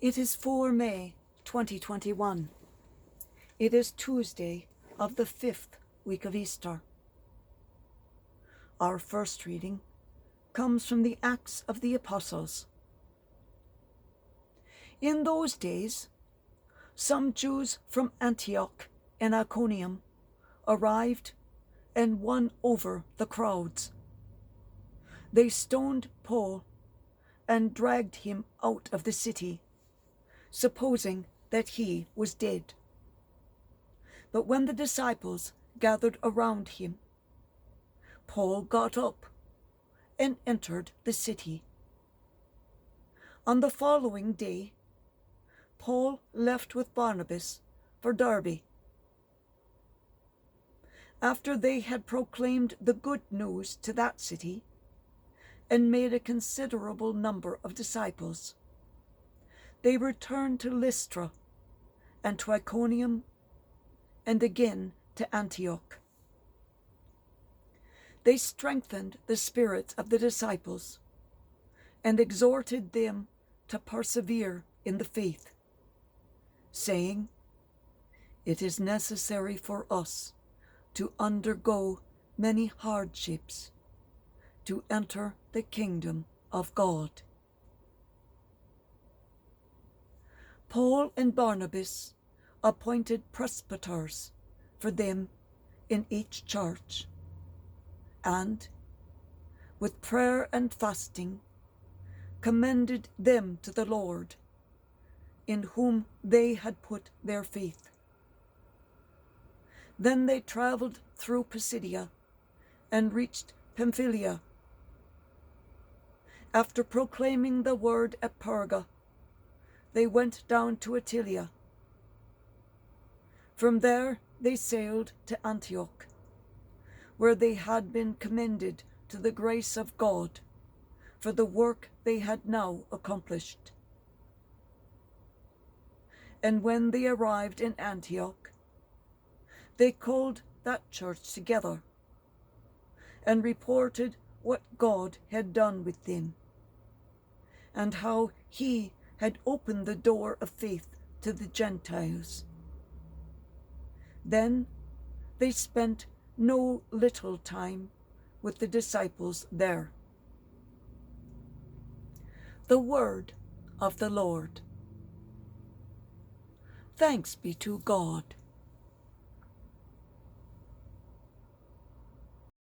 It is 4 May 2021. It is Tuesday of the 5th week of Easter. Our first reading comes from the Acts of the Apostles. In those days, some Jews from Antioch and Iconium arrived and won over the crowds. They stoned Paul and dragged him out of the city, supposing that he was dead. But when the disciples gathered around him, Paul got up and entered the city. On the following day, Paul left with Barnabas for Derbe. After they had proclaimed the good news to that city and made a considerable number of disciples, they returned to Lystra and to Iconium and again to Antioch. They strengthened the spirits of the disciples and exhorted them to persevere in the faith, saying, "It is necessary for us to undergo many hardships to enter the kingdom of God." Paul and Barnabas appointed presbyters for them in each church, and, with prayer and fasting, commended them to the Lord, in whom they had put their faith. Then they traveled through Pisidia and reached Pamphylia. After proclaiming the word at Perga, they went down to Attalia. From there they sailed to Antioch, where they had been commended to the grace of God for the work they had now accomplished. And when they arrived in Antioch, they called that church together and reported what God had done with them, and how he had opened the door of faith to the Gentiles. Then they spent no little time with the disciples there. The word of the Lord. Thanks be to God.